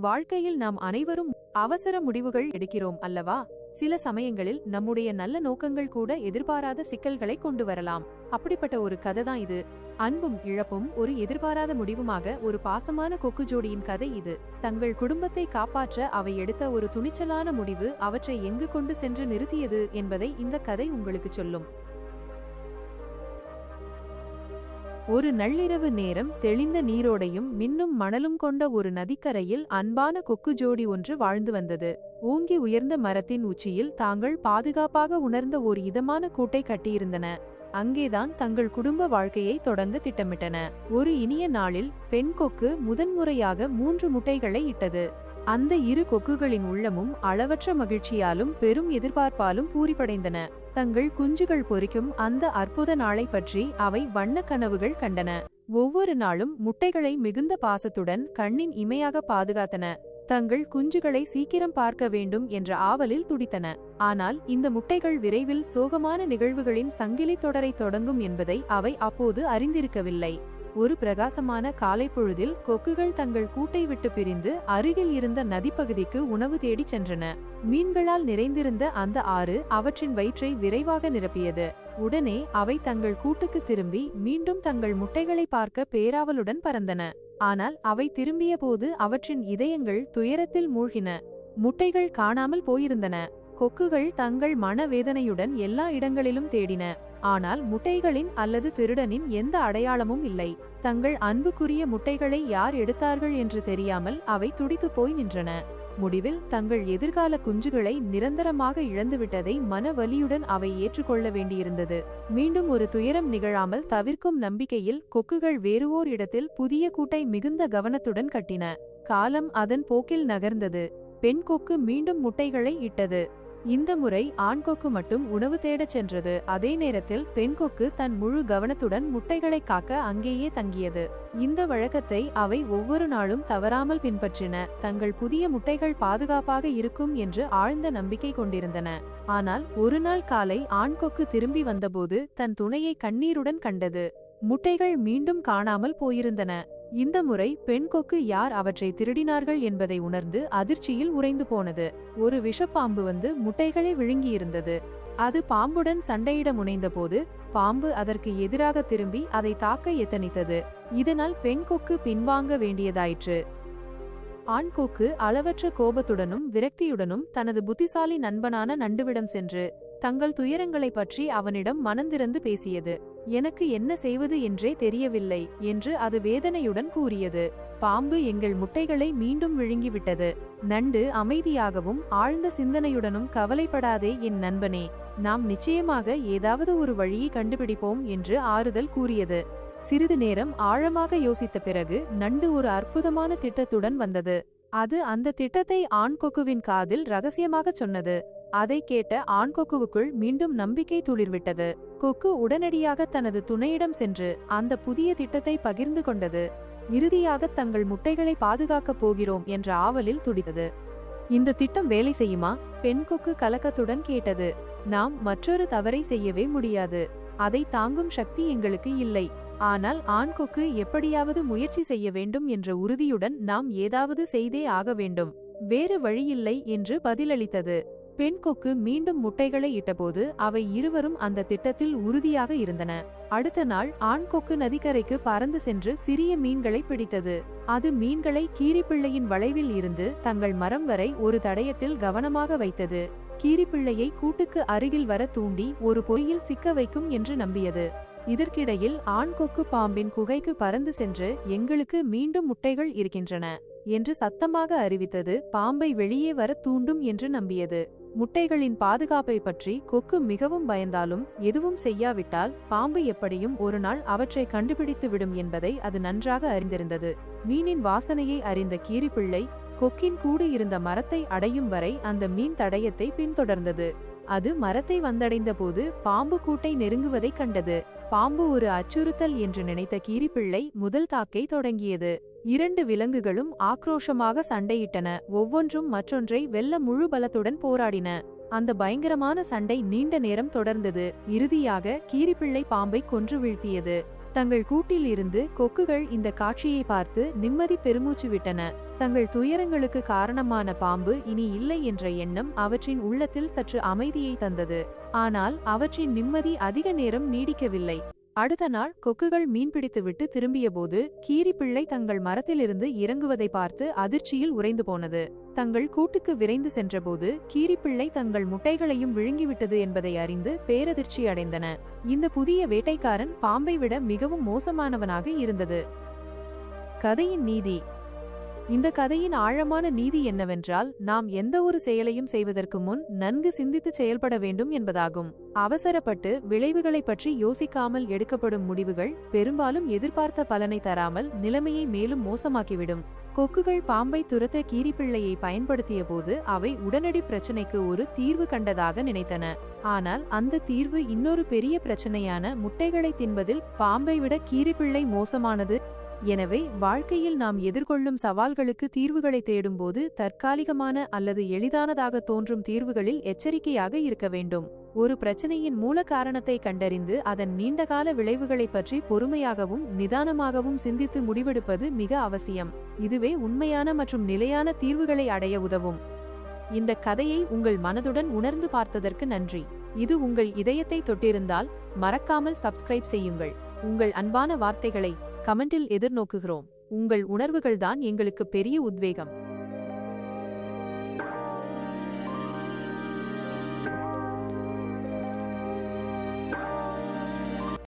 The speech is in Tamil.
வாழ்க்கையில் நாம் அனைவரும் அவசர முடிவுகள் எடுக்கிறோம் அல்லவா? சில சமயங்களில் நம்முடைய நல்ல நோக்கங்கள் கூட எதிர்பாராத சிக்கல்களை கொண்டு வரலாம். அப்படிப்பட்ட ஒரு கதை தான் இது. அன்பும் இழப்பும் ஒரு எதிர்பாராத முடிவுமாக ஒரு பாசமான கொக்கு ஜோடியின் கதை இது. தங்கள் குடும்பத்தை காப்பாற்ற அவை எடுத்த ஒரு துணிச்சலான முடிவு அவற்றை எங்கு கொண்டு சென்று நிறுத்தியது என்பதை இந்த கதை உங்களுக்கு சொல்லும். ஒரு நள்ளிரவு நேரம், தெளிந்த நீரோடையும் மின்னும் மணலும் கொண்ட ஒரு நதிக்கரையில் அன்பான கொக்கு ஜோடி ஒன்று வாழ்ந்து வந்தது. ஓங்கி உயர்ந்த மரத்தின் உச்சியில் தாங்கள் பாதுகாப்பாக உணர்ந்த ஒரு இதமான கூட்டை கட்டியிருந்தன. அங்கேதான் தங்கள் குடும்ப வாழ்க்கையை தொடங்க திட்டமிட்டன. ஒரு இனிய நாளில் பெண் கொக்கு முதன்முறையாக 3 முட்டைகளை இட்டது. அந்த இரு கொக்குகளின் உள்ளமும் அளவற்ற மகிழ்ச்சியாலும் பெரும் எதிர்பார்ப்பாலும் பூரிப்படைந்தன. தங்கள் குஞ்சுகள் பொரிக்கும் அந்த அற்புத நாளை பற்றி அவை வண்ண கனவுகள் கண்டன. ஒவ்வொரு நாளும் முட்டைகளை மிகுந்த பாசத்துடன் கண்ணின் இமையாக பாதுகாத்தன. தங்கள் குஞ்சுகளை சீக்கிரம் பார்க்க வேண்டும் என்ற ஆவலில் துடித்தன. ஆனால் இந்த முட்டைகள் விரைவில் சோகமான நிகழ்வுகளின் சங்கிலி தொடரை தொடங்கும் என்பதை அவை அப்போது அறிந்திருக்கவில்லை. ஒரு பிரகாசமான காலை பொழுதில் கொக்குகள் தங்கள் கூட்டை விட்டு பிரிந்து அருகில் இருந்த நதிப்பகுதிக்கு உணவு தேடி சென்றன. மீன்களால் நிறைந்திருந்த அந்த ஆறு அவற்றின் வயிற்றை விரைவாக நிரப்பியது. உடனே அவை தங்கள் கூட்டுக்கு திரும்பி மீண்டும் தங்கள் முட்டைகளை பார்க்க பேராவலுடன் பறந்தன. ஆனால் அவை திரும்பிய போது அவற்றின் இதயங்கள் துயரத்தில் மூழ்கின. முட்டைகள் காணாமல் போயிருந்தன. கொக்குகள் தங்கள் மனவேதனையுடன் எல்லா இடங்களிலும் தேடின. ஆனால் முட்டைகளின் அல்லது திருடனின் எந்த அடையாளமும் இல்லை. தங்கள் அன்புக்குரிய முட்டைகளை யார் எடுத்தார்கள் என்று தெரியாமல் அவை துடித்து போய் நின்றன. முடிவில் தங்கள் எதிர்கால குஞ்சுகளை நிரந்தரமாக இழந்துவிட்டதை மன வலியுடன் அவை ஏற்றுக்கொள்ள வேண்டியிருந்தது. மீண்டும் ஒரு துயரம் நிகழாமல் தவிர்க்கும் நம்பிக்கையில் கொக்குகள் வேறு ஓர் இடத்தில் புதிய கூட்டை மிகுந்த கவனத்துடன் கட்டின. காலம் அதன் போக்கில் நகர்ந்தது. பெண் கொக்கு மீண்டும் முட்டைகளை இட்டது. இந்த முறை ஆண் கொக்கு மட்டும் உணவு தேடச் சென்றது. அதே நேரத்தில் பெண் கொக்கு தன் முழு கவனத்துடன் முட்டைகளை காக்க அங்கேயே தங்கியது. இந்த வழக்கத்தை அவை ஒவ்வொரு நாளும் தவறாமல் பின்பற்றின. தங்கள் புதிய முட்டைகள் பாதுகாப்பாக இருக்கும் என்று ஆழ்ந்த நம்பிக்கை கொண்டிருந்தன. ஆனால் ஒரு நாள் காலை ஆண் கொக்கு திரும்பி வந்தபோது தன் துணையை கண்ணீருடன் கண்டது. முட்டைகள் மீண்டும் காணாமல் போயிருந்தன. இந்த முறை பெண் கொக்கு யார் அவற்றை திருடினார்கள் என்பதை உணர்ந்து அதிர்ச்சியில் உறைந்து போனது. ஒரு விஷப்பாம்பு வந்து முட்டைகளை விழுங்கியிருந்தது. அது பாம்புடன் சண்டையிட முனைந்த போது பாம்பு அதற்கு எதிராக திரும்பி அதை தாக்க எத்தனித்தது. இதனால் பெண் கொக்கு பின்வாங்க வேண்டியதாயிற்று. ஆண் கொக்கு அளவற்ற கோபத்துடனும் விரக்தியுடனும் தனது புத்திசாலி நண்பனான நண்டுவிடம் சென்று தங்கள் துயரங்களை பற்றி அவனிடம் மனந்திறந்து பேசியது. எனக்கு என்ன செய்வது என்றே தெரியவில்லை என்று அது வேதனையுடன் கூறியது. பாம்பு எங்கள் முட்டைகளை மீண்டும் விழுங்கிவிட்டது. நண்டு அமைதியாகவும் ஆழ்ந்த சிந்தனையுடனும் கவலைப்படாதே என் நண்பனே, நாம் நிச்சயமாக ஏதாவது ஒரு வழியை கண்டுபிடிப்போம் என்று ஆறுதல் கூறியது. சிறிது நேரம் ஆழமாக யோசித்த பிறகு நண்டு ஒரு அற்புதமான திட்டத்துடன் வந்தது. அது அந்த திட்டத்தை ஆண் கொக்குவின் காதில் ரகசியமாக சொன்னது. அதை கேட்ட ஆண் கொக்குவுக்குள் மீண்டும் நம்பிக்கை துளிர்விட்டது. கொக்கு உடனடியாக தனது துணையிடம் சென்று அந்த புதிய திட்டத்தை பகிர்ந்து கொண்டது. இறுதியாக தங்கள் முட்டைகளை பாதுகாக்கப் போகிறோம் என்ற ஆவலில் துடித்தது. இந்த திட்டம் வேலை செய்யுமா? பெண் கொக்கு கலக்கத்துடன் கேட்டது. நாம் மற்றொரு தவறை செய்யவே முடியாது. அதை தாங்கும் சக்தி எங்களுக்கு இல்லை. ஆனால் ஆண் கொக்கு எப்படியாவது முயற்சி செய்ய வேண்டும் என்ற உறுதியுடன் நாம் ஏதாவது செய்தே ஆக வேண்டும். வேறு வழியில்லை என்று பதிலளித்தது. பெண் கொக்கு மீண்டும் முட்டைகளை இட்டபோது அவை இருவரும் அந்த திட்டத்தில் உறுதியாக இருந்தன. அடுத்த நாள் ஆண் கொக்கு நதிக்கரைக்கு பறந்து சென்று சிறிய மீன்களை பிடித்தது. அது மீன்களை கீரிப்பிள்ளையின் வளைவில் இருந்து தங்கள் மரம் வரை ஒரு தடயத்தில் கவனமாக வைத்தது. கீரிப்பிள்ளையை கூட்டுக்கு அருகில் வர தூண்டி ஒரு பொறியில் சிக்க வைக்கும் என்று நம்பியது. இதற்கிடையில் ஆண் கொக்கு பாம்பின் குகைக்கு பறந்து சென்று எங்களுக்கு மீண்டும் முட்டைகள் இருக்கின்றன என்று சத்தமாக அறிவித்தது. பாம்பை வெளியே வர தூண்டும் என்று நம்பியது. முட்டைகளின் பாதுகாப்பை பற்றி கொக்கு மிகவும் பயந்தாலும் எதுவும் செய்யாவிட்டால் பாம்பு எப்படியும் ஒரு நாள் அவற்றை கண்டுபிடித்து விடும் என்பதை அது நன்றாக அறிந்திருந்தது. மீனின் வாசனையை அறிந்த கீரிப்பிள்ளை கொக்கின் கூடு இருந்த மரத்தை அடையும் வரை அந்த மீன் தடயத்தை பின்தொடர்ந்தது. அது மரத்தை வந்தடைந்த போது பாம்பு கூட்டை நெருங்குவதை கண்டது. பாம்பு ஒரு அச்சுறுத்தல் என்று நினைத்த கீரிப்பிள்ளை முதல் தாக்கை தொடங்கியது. 2 விலங்குகளும் ஆக்ரோஷமாக சண்டையிட்டன. ஒவ்வொன்றும் மற்றொன்றை வெல்ல முழு பலத்துடன் போராடின. அந்த பயங்கரமான சண்டை நீண்ட நேரம் தொடர்ந்தது. இறுதியாக கீரிப்பிள்ளை பாம்பை கொன்று வீழ்த்தியது. தங்கள் கூட்டில் இருந்து கொக்குகள் இந்த காட்சியை பார்த்து நிம்மதி பெருமூச்சு விட்டன. தங்கள் துயரங்களுக்கு காரணமான பாம்பு இனி இல்லை என்ற எண்ணம் அவற்றின் உள்ளத்தில் சற்று அமைதியை தந்தது. ஆனால் அவற்றின் நிம்மதி அதிக நேரம் நீடிக்கவில்லை. அடுத்த நாள் கொக்குகள் மீன்பிடித்துவிட்டு திரும்பியபோது கீரிப்பிள்ளை தங்கள் மரத்திலிருந்து இறங்குவதை பார்த்து அதிர்ச்சியில் உறைந்து போனது. தங்கள் கூட்டுக்கு விரைந்து சென்றபோது கீரிப்பிள்ளை தங்கள் முட்டைகளையும் விழுங்கிவிட்டது என்பதை அறிந்து பேரதிர்ச்சி அடைந்தன. இந்த புதிய வேட்டைக்காரன் பாம்பை விட மிகவும் மோசமானவனாக இருந்தது. கதையின் நீதி. இந்த கதையின் ஆழமான நீதி என்னவென்றால், நாம் எந்த ஒரு செயலையும் செய்வதற்கு முன் நன்கு சிந்தித்து செயல்பட வேண்டும் என்பதாகும். அவசரப்பட்டு விளைவுகளை பற்றி யோசிக்காமல் எடுக்கப்படும் முடிவுகள் பெரும்பாலும் எதிர்பார்த்த பலனை தராமல் நிலைமையை மேலும் மோசமாக்கிவிடும். கொக்குகள் பாம்பை துரத்த கீரிப்பிள்ளையை பயன்படுத்திய போது அவை உடனடி பிரச்சனைக்கு ஒரு தீர்வு கண்டதாக நினைத்தன. ஆனால் அந்த தீர்வு இன்னொரு பெரிய பிரச்சனையான முட்டைகளை தின்பதில் பாம்பை விட கீரிப்பிள்ளை மோசமானது. எனவே வாழ்க்கையில் நாம் எதிர்கொள்ளும் சவால்களுக்கு தீர்வுகளை தேடும்போது தற்காலிகமான அல்லது எளிதானதாக தோன்றும் தீர்வுகளில் எச்சரிக்கையாக இருக்க வேண்டும். ஒரு பிரச்சனையின் மூல காரணத்தை கண்டறிந்து அதன் நீண்டகால விளைவுகளை பற்றி பொறுமையாகவும் நிதானமாகவும் சிந்தித்து முடிவெடுப்பது மிக அவசியம். இதுவே உண்மையான மற்றும் நிலையான தீர்வுகளை அடைய உதவும். இந்த கதையை உங்கள் மனதுடன் உணர்ந்து பார்த்ததற்கு நன்றி. இது உங்கள் இதயத்தை தொட்டிருந்தால் மறக்காமல் சப்ஸ்கிரைப் செய்யுங்கள். உங்கள் அன்பான வார்த்தைகளை கமெண்டில் எதிர்நோக்குகிறோம். உங்கள் உணர்வுகள்தான் எங்களுக்கு பெரிய உத்வேகம்.